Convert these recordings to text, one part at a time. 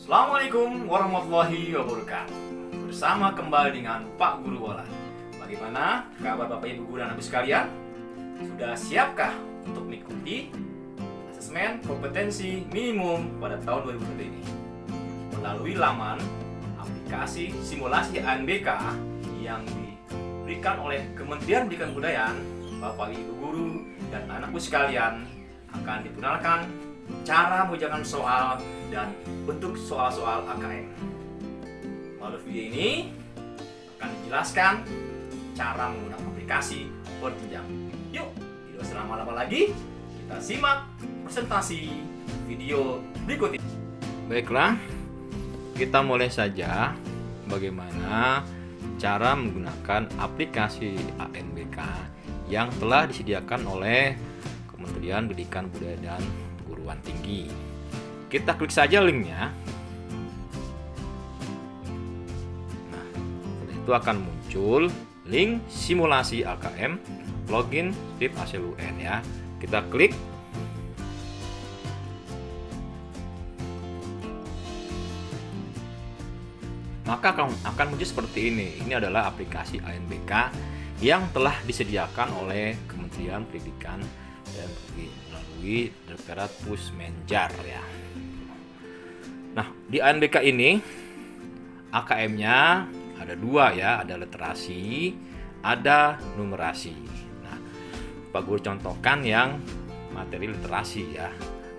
Assalamualaikum warahmatullahi wabarakatuh. Bersama kembali dengan Pak Guru Walan. Bagaimana kabar Bapak Ibu Guru dan Ibu sekalian? Sudah siapkah untuk mengikuti asesmen kompetensi minimum pada tahun 2021 ini? Melalui laman aplikasi simulasi ANBK yang diberikan oleh Kementerian Pendidikan dan Kebudayaan, Bapak Ibu Guru dan anakku sekalian akan diperkenalkan cara mengerjakan soal dan bentuk soal-soal AKM. Melalui video ini akan dijelaskan cara menggunakan aplikasi berjenjang. Yuk, tidak usah lama-lama lagi, kita simak presentasi video berikut ini. Baiklah, kita mulai saja bagaimana cara menggunakan aplikasi ANBK yang telah disediakan oleh Kementerian Pendidikan Budaya dan Perguruan Tinggi. Kita klik saja linknya. Nah, setelah itu akan muncul link simulasi AKM login tip ASEL-UN ya. Kita klik. Maka akan muncul seperti ini. Ini adalah aplikasi ANBK yang telah disediakan oleh Kementerian Pendidikan dan melalui Direktorat Pusmenjar ya. Nah, di ANBK ini AKM-nya ada dua ya, ada literasi, ada numerasi. Nah, Pak Guru contohkan yang materi literasi ya.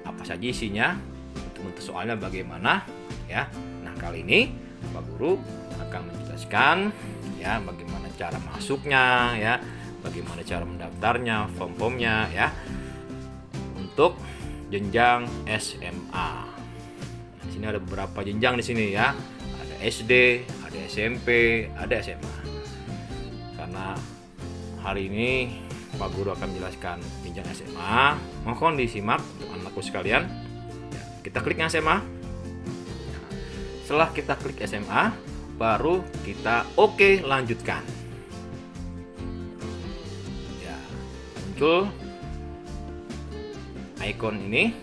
Apa saja isinya, bentuk soalnya bagaimana ya. Nah, kali ini Pak Guru akan menjelaskan ya bagaimana cara masuknya ya, bagaimana cara mendaftarnya, form-formnya ya untuk jenjang SMA. Di sini ada beberapa jenjang di sini ya. Ada SD, ada SMP, ada SMA. Karena hari ini Pak Guru akan menjelaskan jenjang SMA, mohon disimak untuk anakku sekalian. Ya, kita klik yang SMA. Nah, setelah kita klik SMA, baru kita oke lanjutkan. Ya, muncul icon ini.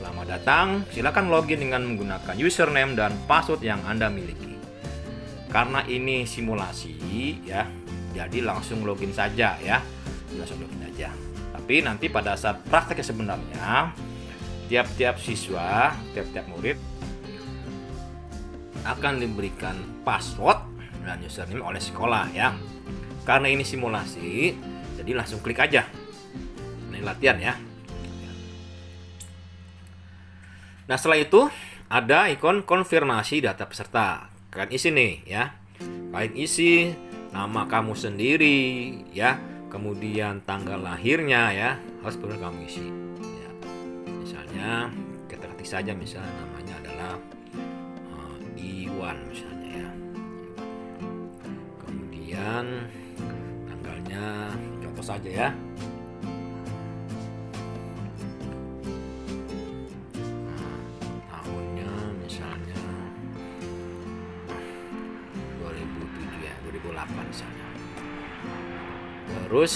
Selamat datang, silakan login dengan menggunakan username dan password yang Anda miliki. Karena ini simulasi ya, jadi langsung login saja ya. Langsung login aja. Tapi nanti pada saat prakteknya sebenarnya, tiap-tiap siswa, tiap-tiap murid akan diberikan password dan username oleh sekolah ya. Karena ini simulasi, jadi langsung klik aja. Ini latihan ya. Nah, setelah itu ada ikon konfirmasi data peserta. Kalian isi nih ya. Kalian isi nama kamu sendiri ya, kemudian tanggal lahirnya ya, harus benar kamu isi. Ya. Misalnya kita ketik saja misalnya namanya adalah Iwan misalnya ya. Kemudian tanggalnya contoh saja ya. Misalnya. Terus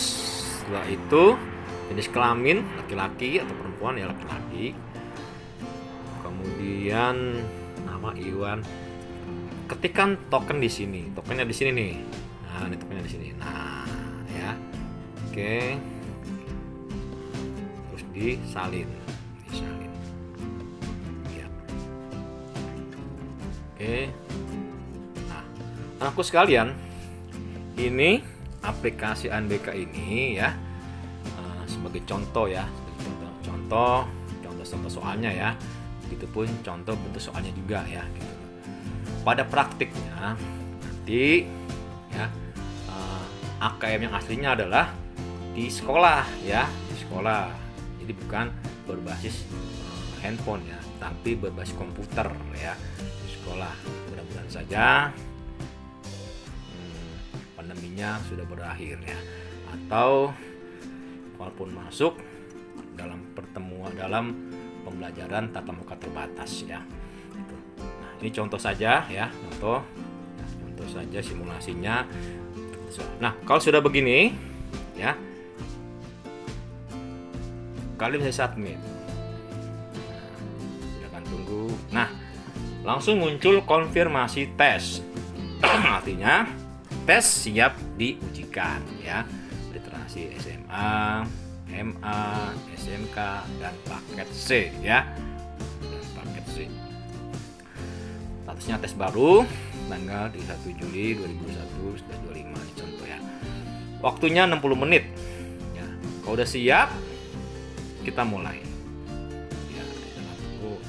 setelah itu jenis kelamin laki-laki atau perempuan ya laki-laki. Kemudian nama Iwan. Ketikkan token di sini. Tokennya di sini nih. Nah, ini tokennya di sini. Nah, ya. Oke. Terus disalin. Ya. Oke. Nah, anakku sekalian, ini aplikasi ANBK ini ya sebagai contoh ya, contoh soalnya ya, begitupun contoh bentuk soalnya juga ya. Gitu. Pada praktiknya nanti ya AKM yang aslinya adalah di sekolah ya, di sekolah. Jadi bukan berbasis handphone ya, tapi berbasis komputer ya di sekolah. Mudah-mudahan saja pandeminya sudah berakhir ya, atau walaupun masuk dalam pembelajaran tatap muka terbatas ya. Nah, ini contoh saja ya, contoh saja simulasinya. Nah, kalau sudah begini ya, kalian bisa submit. Nah, silakan tunggu. Nah, langsung muncul konfirmasi tes. Artinya tes siap diujikan ya. Literasi SMA, MA, SMK, dan paket C ya. Dan paket C. Statusnya tes baru tanggal 1 Juli 2021 sudah 25 ini contoh ya. Waktunya 60 menit. Ya. Kalau udah siap, kita mulai. Ya,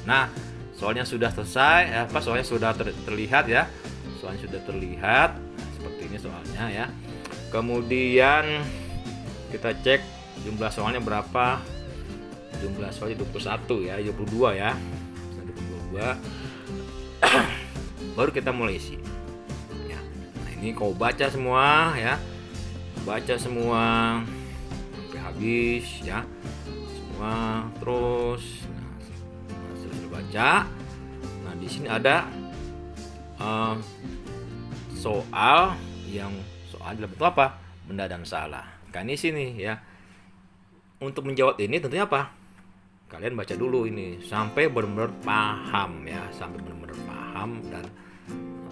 nah, soalnya sudah selesai, soalnya sudah terlihat ya. Soalnya sudah terlihat. Nah, seperti ini soalnya ya. Kemudian kita cek jumlah soalnya berapa. Jumlah soalnya 21 ya, 22 ya. 22. Baru kita mulai isi ya. Nah, ini kau baca semua ya, baca semua sampai habis ya, semua terus. Nah, selesai baca, nah di sini ada soal dalam bentuk apa, benda dan salah kan di sini ya. Untuk menjawab ini tentunya apa, kalian baca dulu ini sampai benar-benar paham ya, sampai benar-benar paham dan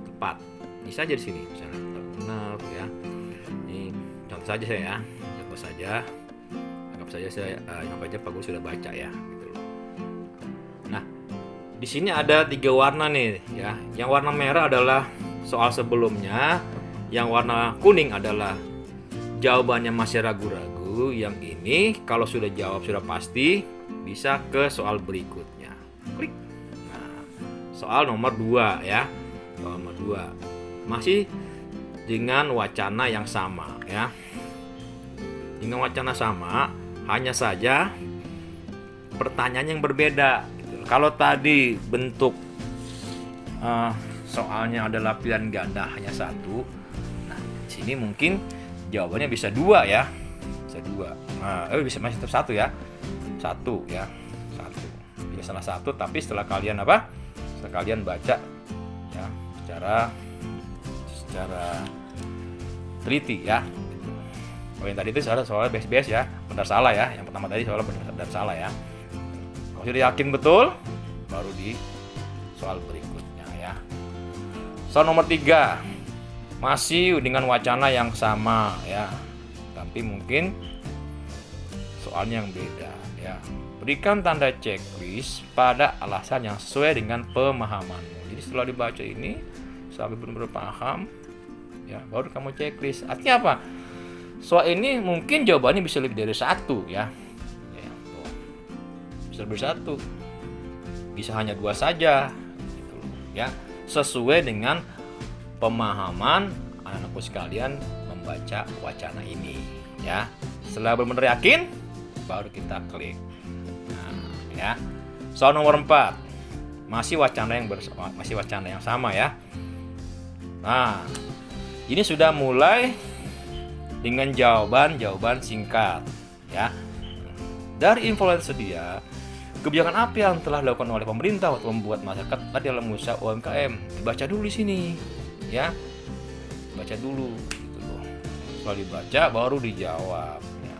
tepat. Bisa aja di sini misalnya benar ya. Ini contoh saja saya ya, contoh saja. Anggap saja saya anggap aja Pak Guru sudah baca ya gitu loh. Nah, di sini ada 3 warna nih ya. Yang warna merah adalah soal sebelumnya, yang warna kuning adalah jawabannya masih ragu-ragu. Yang ini kalau sudah jawab sudah pasti, bisa ke soal berikutnya. Klik. Nah, soal nomor 2 ya. Soal nomor 2 masih dengan wacana yang sama ya. Dengan wacana sama, hanya saja pertanyaan yang berbeda gitu. Kalau tadi bentuk soalnya adalah pilihan ganda hanya 1. Nah, di sini mungkin jawabannya bisa 2 ya. Bisa 2. Nah, bisa masih tetap 1 ya. 1 ya. 1. Bisa salah 1, tapi setelah kalian apa? Setelah kalian baca ya secara teliti ya. Oh, yang tadi itu soalnya base ya, benar salah ya. Yang pertama tadi soalnya benar dan salah ya. Kalau sudah yakin betul, baru di soal berikutnya ya. Soal nomor 3 masih dengan wacana yang sama ya, tapi mungkin soalnya yang beda ya. Berikan tanda checklist pada alasan yang sesuai dengan pemahamanmu. Jadi setelah dibaca ini sampai benar-benar paham ya, baru kamu checklist. Artinya apa? Soal ini mungkin jawabannya bisa lebih dari 1 ya. Bisa lebih dari 1. Bisa hanya 2 saja gitu ya. Sesuai dengan pemahaman anak-anakku sekalian membaca wacana ini ya. Setelah benar-benar yakin, baru kita klik. Nah, ya. Soal nomor 4 masih wacana yang sama ya. Nah, ini sudah mulai dengan jawaban singkat ya. Dari info yang tersedia, kebijakan apa yang telah dilakukan oleh pemerintah untuk membuat masyarakat dalam usaha UMKM? Dibaca dulu di sini ya. Baca dulu gitu loh. Setelah dibaca baru dijawab ya.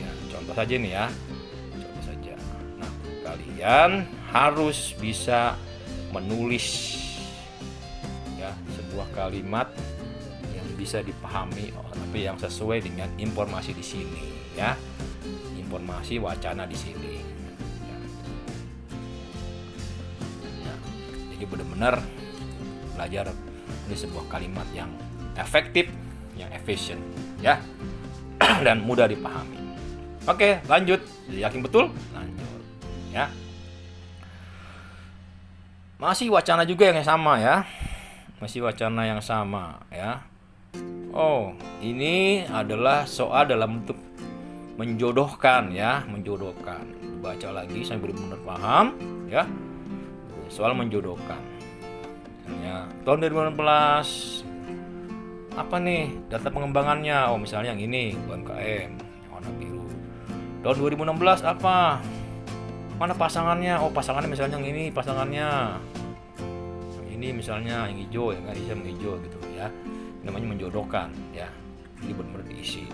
Ya, contoh saja nih ya. Contoh saja. Nah, kalian harus bisa menulis ya sebuah kalimat yang bisa dipahami tapi yang sesuai dengan informasi di sini ya. Informasi wacana di sini. Ya, jadi benar-benar belajar menulis sebuah kalimat yang efektif, yang efisien, ya, dan mudah dipahami. Oke, lanjut. Yakin betul? Lanjut, ya. Masih wacana juga yang sama ya. Masih wacana yang sama ya. Oh, ini adalah soal dalam bentuk menjodohkan ya, menjodohkan. Baca lagi sampai benar-benar paham ya. Soal menjodohkan. Misalnya tahun 2016 apa nih data pengembangannya? Oh, misalnya yang ini UMKM yang warna biru. Tahun 2016 apa? Mana pasangannya? Oh, pasangannya misalnya yang ini pasangannya. Yang ini misalnya yang hijau ya kan, yang hijau gitu ya. Namanya menjodohkan ya. Jadi benar-benar diisi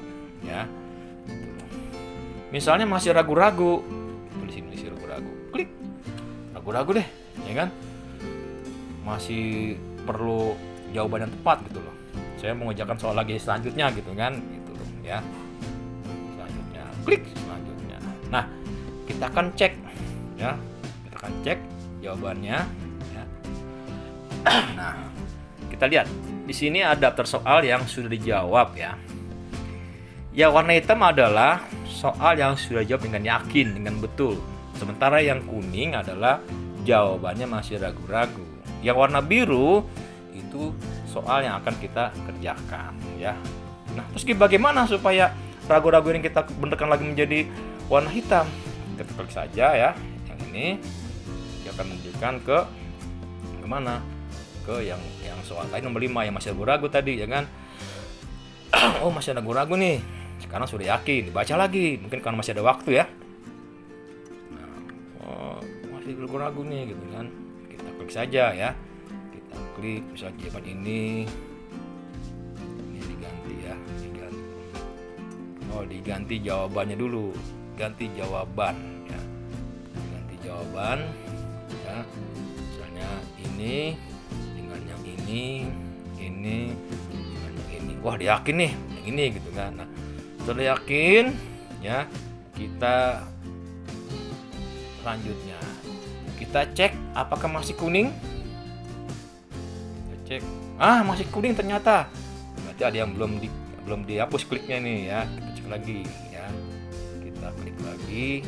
ya. Misalnya masih ragu-ragu, tulis ini masih ragu-ragu, klik ragu-ragu deh, yang ya kan? Masih perlu jawaban yang tepat gitu loh. Saya mau mengerjakan soal lagi selanjutnya gitu kan, gitu loh ya. Selanjutnya, klik selanjutnya. Nah, kita akan cek ya. Kita akan cek jawabannya ya. Nah, kita lihat di sini ada daftar soal yang sudah dijawab ya. Ya, warna hitam adalah soal yang sudah dijawab dengan yakin, dengan betul. Sementara yang kuning adalah jawabannya masih ragu-ragu. Yang warna biru itu soal yang akan kita kerjakan ya. Nah, terus bagaimana supaya ragu-ragu ini kita benarkan lagi menjadi warna hitam? Kita klik saja ya. Yang ini dia akan menunjukkan ke mana? Ke yang soal tadi nomor 5 yang masih ragu-ragu tadi ya kan. Oh, masih ragu-ragu nih. Sekarang sudah yakin, dibaca lagi. Mungkin karena masih ada waktu ya. Nah, oh, masih ragu-ragu nih gitu kan. Kita klik saja ya. Kita klik misalnya jawaban ini diganti ya, diganti. Oh, diganti jawabannya dulu. Ganti jawaban ya. Ganti jawaban ya. Misalnya ini dengan yang ini dengan yang ini. Wah, dia yakin nih yang ini gitu kan. Nah, setelah yakin ya, kita selanjutnya kita cek apakah masih kuning. Kita cek, masih kuning ternyata. Berarti ada yang belum dihapus kliknya nih ya. Kita cek lagi ya. Kita klik lagi.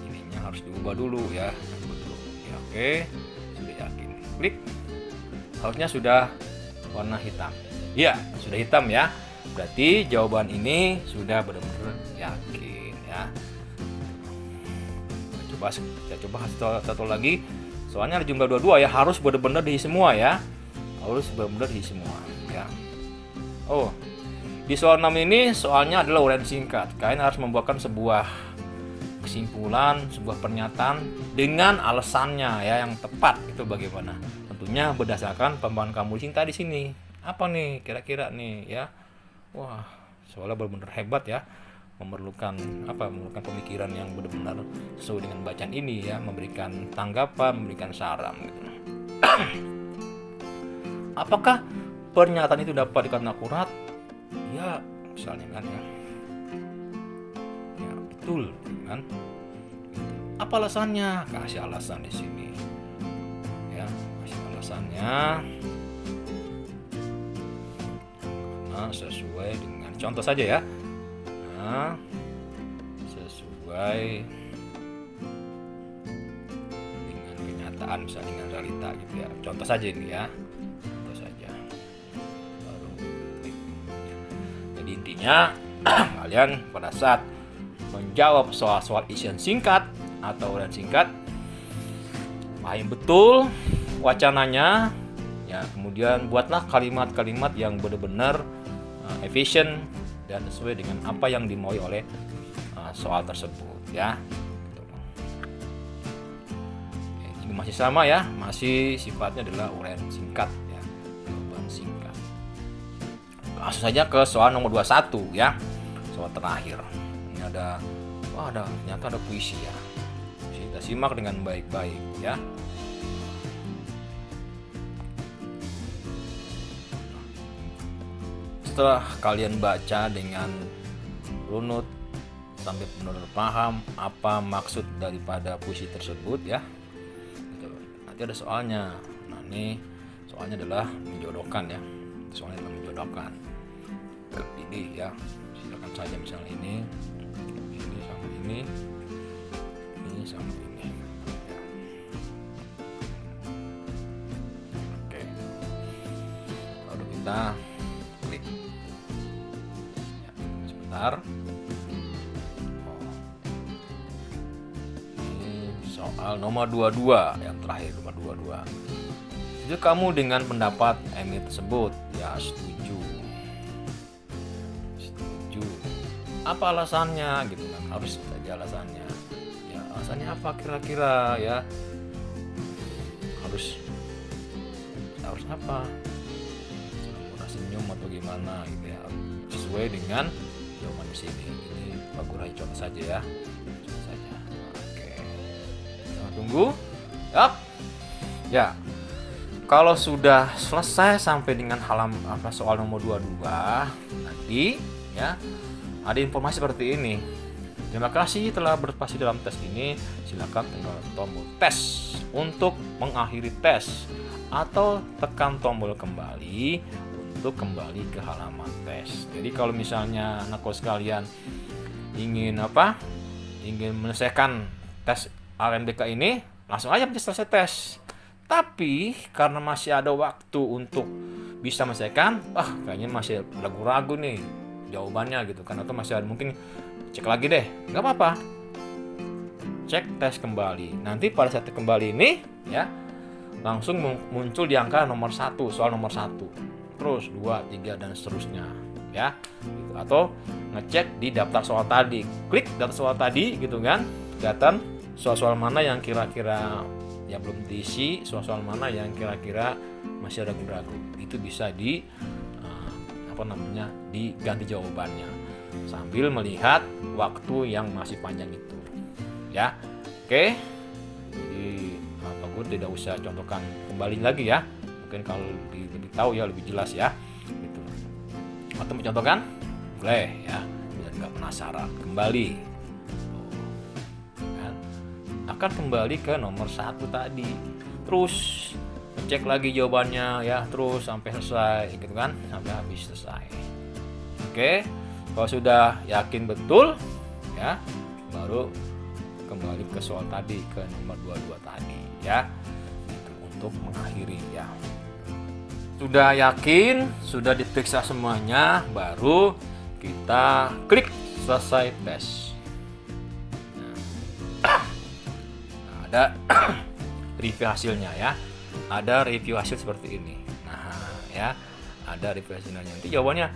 Ininya harus diubah dulu ya. Ya, oke, sudah yakin. Klik. Harusnya sudah warna hitam. Iya, sudah hitam ya. Berarti jawaban ini sudah benar-benar yakin ya. Kita coba satu lagi. Soalnya ada jumlah 22 ya, harus benar-benar diisi semua ya. Harus benar-benar diisi semua ya. Oh, di soal 6 ini soalnya adalah uraian singkat. Kalian harus membuatkan sebuah kesimpulan, sebuah pernyataan dengan alasannya ya yang tepat. Itu bagaimana? Tentunya berdasarkan pemahaman kamu cinta di sini. Apa nih kira-kira nih ya? Wah, soalnya benar-benar hebat ya. Memerlukan pemikiran yang benar-benar sesuai dengan bacaan ini ya, memberikan tanggapan, memberikan saran gitu. Apakah pernyataan itu dapat dikatakan akurat? Ya, misalnya kan ya. Ya, betul kan? Apa alasannya? Kasih alasan di sini. Ya, kasih alasannya. Nah, sesuai dengan contoh saja ya. Nah, sesuai dengan kenyataan, misalnya dengan realita gitu ya. Contoh saja ini ya. Contoh saja. Baru jadi intinya kalian pada saat menjawab soal-soal isian singkat atau uraian singkat, pahami betul wacananya ya, kemudian buatlah kalimat-kalimat yang benar-benar efisien dan sesuai dengan apa yang dimaui oleh soal tersebut ya. Ini masih sama ya, masih sifatnya adalah uraian singkat ya, jawaban singkat. Langsung saja ke soal nomor 21 ya, soal terakhir. Ini ternyata ada puisi ya. Kita simak dengan baik-baik ya. Setelah kalian baca dengan runut sampai benar-benar paham apa maksud daripada puisi tersebut ya, nanti ada soalnya. Nah, ini soalnya adalah menjodohkan ya. Soalnya adalah menjodohkan. Ini ya, silakan saja misalnya ini sama ini sama ini. Oke, baru kita klik. Sebentar. Ini soal nomor 22 yang terakhir, nomor 22. Setuju kamu dengan pendapat Emi tersebut? Ya, setuju. Setuju. Apa alasannya gitu kan? Harus saja alasannya. Ya, alasannya apa kira-kira ya? Harus apa? Senyum atau gimana gitu ya, sesuai dengan jawaban di sini. Ini Pak Guru hanya contoh saja ya. Contoh saja. Oke. Kita tunggu. Yap. Ya. Kalau sudah selesai sampai dengan soal nomor 22, nanti ya ada informasi seperti ini. Terima kasih telah berpartisipasi dalam tes ini. Silakan tekan tombol tes untuk mengakhiri tes atau tekan tombol kembali untuk kembali ke halaman tes. Jadi kalau misalnya anak sekalian ingin menyelesaikan tes ANBK ini, langsung aja selesai tes. Tapi karena masih ada waktu untuk bisa menyelesaikan, kayaknya masih ragu-ragu nih jawabannya gitu kan, atau masih ada, mungkin cek lagi deh, nggak apa-apa, cek tes kembali. Nanti pada saat kembali ini ya langsung muncul di angka nomor 1, soal nomor 1, terus 2, 3 dan seterusnya ya gitu. Atau ngecek di daftar soal tadi, klik daftar soal tadi gitu kan, kelihatan soal-soal mana yang kira-kira yang belum diisi, soal-soal mana yang kira-kira masih ragu-ragu, itu bisa diganti jawabannya sambil melihat waktu yang masih panjang itu ya. Oke, jadi Pak Guru tidak usah contohkan kembali lagi ya, mungkin kalau lebih tahu ya lebih jelas ya gitu. Atau mau contohkan boleh ya, biar nggak penasaran. Kembali akan kembali ke nomor 1 tadi, terus cek lagi jawabannya ya, terus sampai selesai gitu kan, sampai habis selesai. Oke, kalau sudah yakin betul ya, baru kembali ke soal tadi, ke nomor 22 tadi ya, untuk mengakhiri ya. Sudah yakin, sudah diperiksa semuanya, baru kita klik selesai tes. Ada review hasilnya ya, ada review hasil seperti ini. Nah ya, ada review hasilnya. Nanti jawabannya,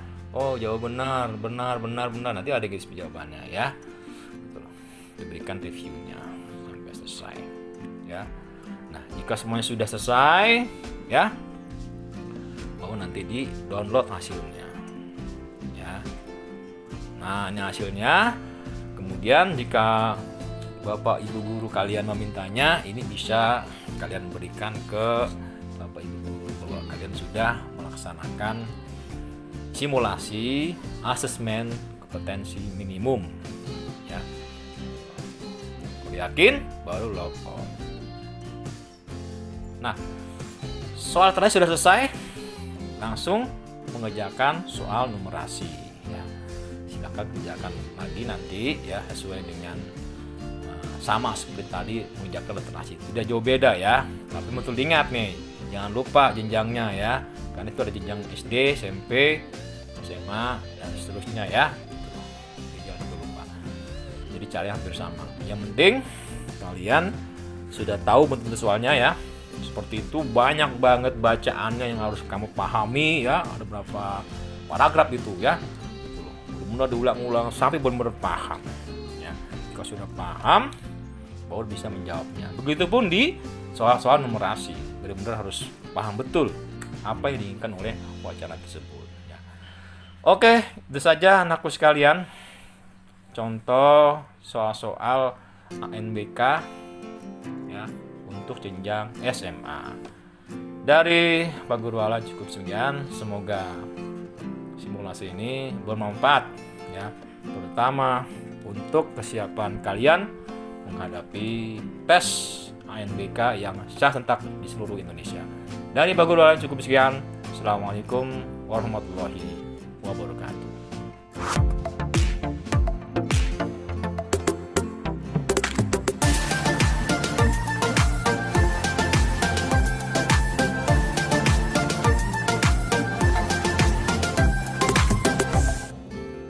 jawab benar. Nanti ada garis jawabannya ya. Diberikan reviewnya sampai selesai ya. Nah jika semuanya sudah selesai ya, mau nanti di download hasilnya ya. Nah ini hasilnya. Kemudian jika Bapak Ibu guru kalian memintanya, ini bisa kalian berikan ke Bapak Ibu guru bahwa kalian sudah melaksanakan simulasi asesmen kompetensi minimum ya. Kalau yakin baru logout. Nah, soal terakhir sudah selesai, langsung mengerjakan soal numerasi ya. Silakan kerjakan lagi nanti ya, sesuai dengan sama seperti tadi mengerjakan literasi, tidak jauh beda ya. Tapi betul diingat nih, jangan lupa jenjangnya ya, karena itu ada jenjang SD, SMP, SMA dan seterusnya ya. Jadi jangan lupa. Jadi cara yang hampir sama. Yang penting kalian sudah tahu bentuk soalnya ya. Seperti itu, banyak banget bacaannya yang harus kamu pahami ya. Ada berapa paragraf itu ya. Benar-benar diulang-ulang sampai benar-benar paham. Ya. Jika sudah paham, baru bisa menjawabnya. Begitupun di soal-soal numerasi, benar-benar harus paham betul apa yang diinginkan oleh wawancara tersebut ya. Oke, itu saja anakku sekalian, contoh soal-soal ANBK ya untuk jenjang SMA. Dari Pak Guru Wala cukup sekian. Semoga simulasi ini bermanfaat ya, terutama untuk kesiapan kalian menghadapi tes ANBK yang serentak di seluruh Indonesia. Dari Pak Guru cukup sekian. Assalamualaikum warahmatullahi wabarakatuh.